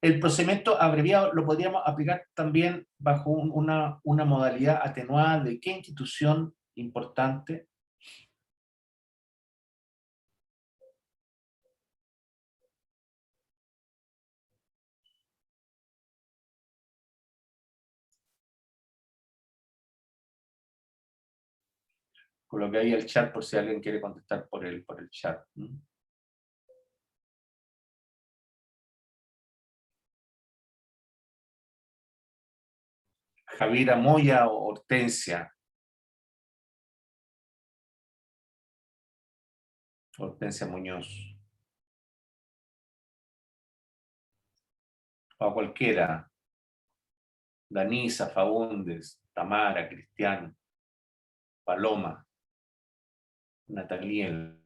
El procedimiento abreviado lo podríamos aplicar también bajo una modalidad atenuada de qué institución importante. Coloqué ahí el chat por si alguien quiere contestar por el chat. Javiera Moya o Hortensia. Hortensia Muñoz. O cualquiera. Danisa, Faúndes, Tamara, Cristian, Paloma, Nataliel,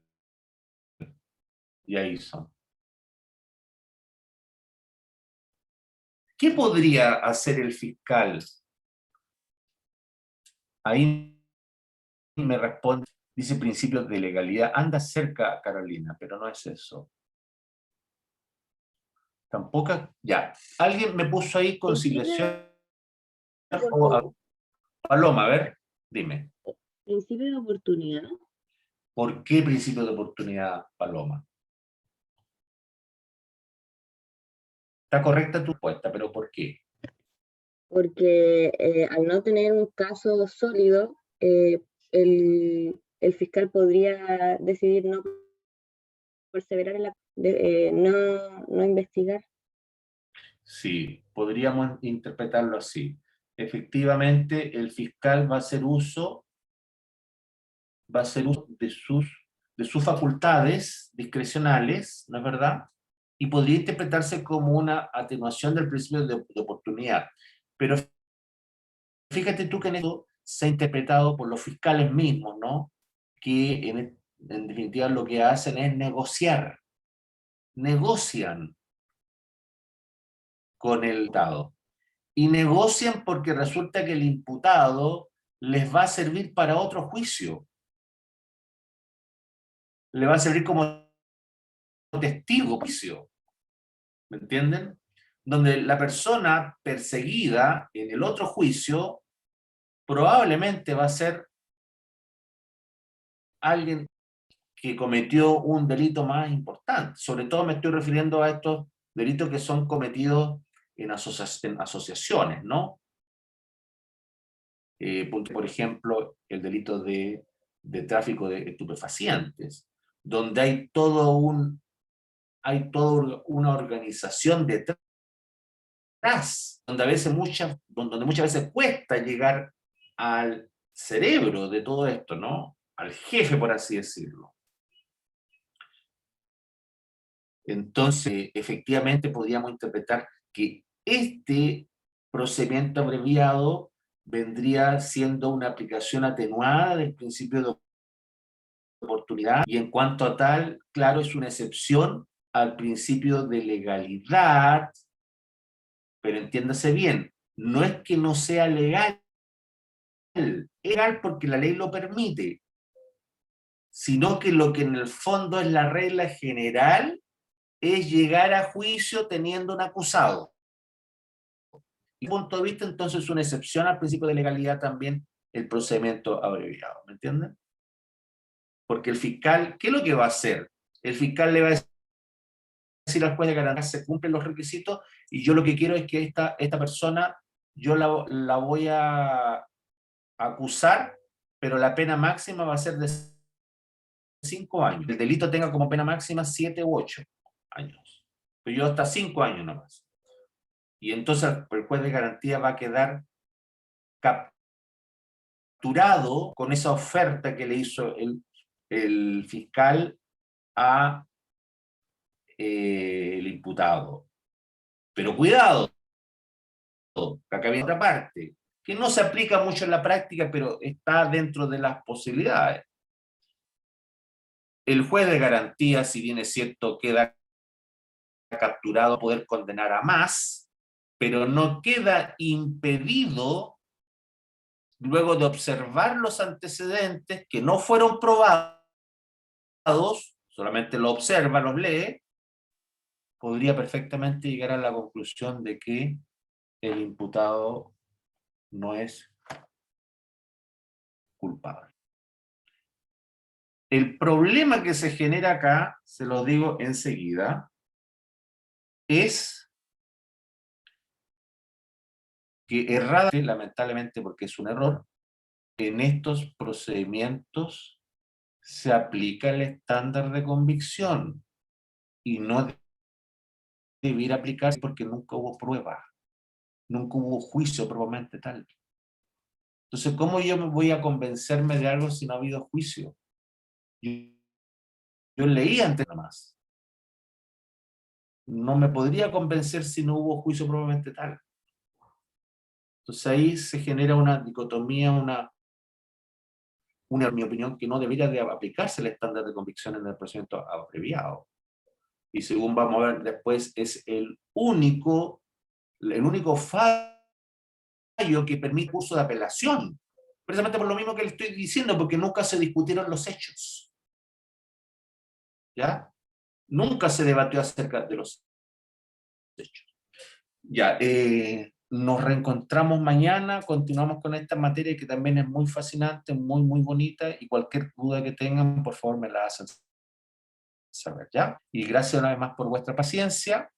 Jason. ¿Qué podría hacer el fiscal? Ahí me responde, dice principios de legalidad. Anda cerca, Carolina, pero no es eso. Tampoco, ya. Alguien me puso ahí conciliación. Paloma, a ver, dime. Principio de oportunidad. ¿Por qué principio de oportunidad, Paloma? Está correcta tu respuesta, pero ¿por qué? Porque al no tener un caso sólido, el fiscal podría decidir no perseverar en no investigar. Sí, podríamos interpretarlo así. Efectivamente, el fiscal va a hacer uso de sus facultades discrecionales, ¿no es verdad? Y podría interpretarse como una atenuación del principio de oportunidad. Pero fíjate tú que en esto se ha interpretado por los fiscales mismos, ¿no? Que en definitiva lo que hacen es negociar. Negocian con el imputado. Y negocian porque resulta que el imputado les va a servir para otro juicio. Le va a servir como testigo juicio. ¿Me entienden? Donde la persona perseguida en el otro juicio probablemente va a ser alguien que cometió un delito más importante. Sobre todo me estoy refiriendo a estos delitos que son cometidos en asociaciones, ¿no? Por ejemplo, el delito de tráfico de estupefacientes, donde hay toda una organización detrás, donde muchas veces cuesta llegar al cerebro de todo esto, ¿no? Al jefe, por así decirlo. Entonces, efectivamente, podríamos interpretar que este procedimiento abreviado vendría siendo una aplicación atenuada del principio de oportunidad y en cuanto a tal, claro, es una excepción al principio de legalidad, pero entiéndase bien, no es que no sea legal, es legal porque la ley lo permite, sino que lo que en el fondo es la regla general es llegar a juicio teniendo un acusado. Y punto de vista, entonces, es una excepción al principio de legalidad también el procedimiento abreviado, ¿me entienden? Porque el fiscal, ¿qué es lo que va a hacer? El fiscal le va a decir al juez de garantía se cumplen los requisitos y yo lo que quiero es que esta persona, yo la voy a acusar, pero la pena máxima va a ser de 5 años. El delito tenga como pena máxima 7 u 8 años. Pero yo hasta 5 años nomás. Y entonces el juez de garantía va a quedar capturado con esa oferta que le hizo el fiscal a el imputado. Pero cuidado, que acá viene otra parte, que no se aplica mucho en la práctica, pero está dentro de las posibilidades. El juez de garantía, si bien es cierto, queda capturado a poder condenar a más, pero no queda impedido, luego de observar los antecedentes que no fueron probados, solamente lo observa, los lee, podría perfectamente llegar a la conclusión de que el imputado no es culpable. El problema que se genera acá, se lo digo enseguida, es que lamentablemente porque es un error, en estos procedimientos se aplica el estándar de convicción y no debiera aplicarse porque nunca hubo prueba, nunca hubo juicio propiamente tal. Entonces, ¿cómo yo me voy a convencerme de algo si no ha habido juicio? Yo leí antes nada más. No me podría convencer si no hubo juicio propiamente tal. Entonces ahí se genera una dicotomía, en mi opinión, que no debería de aplicarse el estándar de convicción en el procedimiento abreviado. Y según vamos a ver después, es el único fallo que permite uso de apelación. Precisamente por lo mismo que le estoy diciendo, porque nunca se discutieron los hechos. ¿Ya? Nunca se debatió acerca de los hechos. Ya, nos reencontramos mañana, continuamos con esta materia que también es muy fascinante, muy, muy bonita, y cualquier duda que tengan, por favor me la hacen saber, ¿ya? Y gracias una vez más por vuestra paciencia,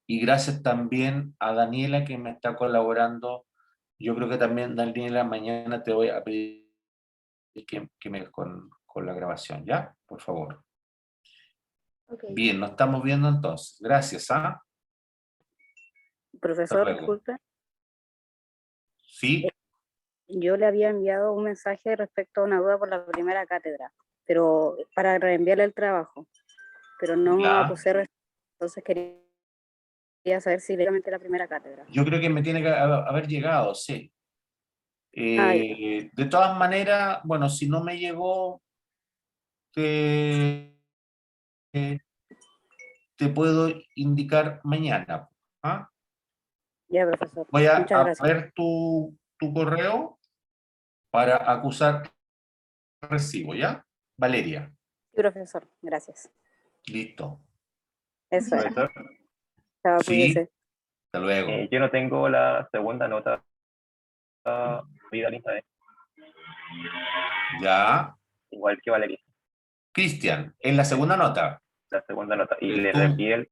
y gracias también a Daniela que me está colaborando. Yo creo que también, Daniela, mañana te voy a pedir que me con la grabación, ¿ya? Por favor. Okay. Bien, nos estamos viendo entonces. Gracias, ¿ah? Profesor, Hasta luego. disculpe, Sí. yo le había enviado un mensaje respecto a una duda por la primera cátedra, pero para reenviarle el trabajo, pero no Ya. acusé, entonces quería saber si realmente la primera cátedra. Yo creo que me tiene que haber llegado, sí. Ya. De todas maneras, bueno, si no me llegó, te puedo indicar mañana. ¿Ah? Ya, profesor. Voy a Muchas gracias. ver tu correo para acusar recibo, ¿ya? Valeria. Sí, profesor, gracias. Listo. Eso es. Profesor, Chao, Sí. cuídese. Hasta luego. yo no tengo la segunda nota vida lista, Ya. igual que Valeria, Cristian, en la segunda nota. la segunda nota. Y le Tú- reenvié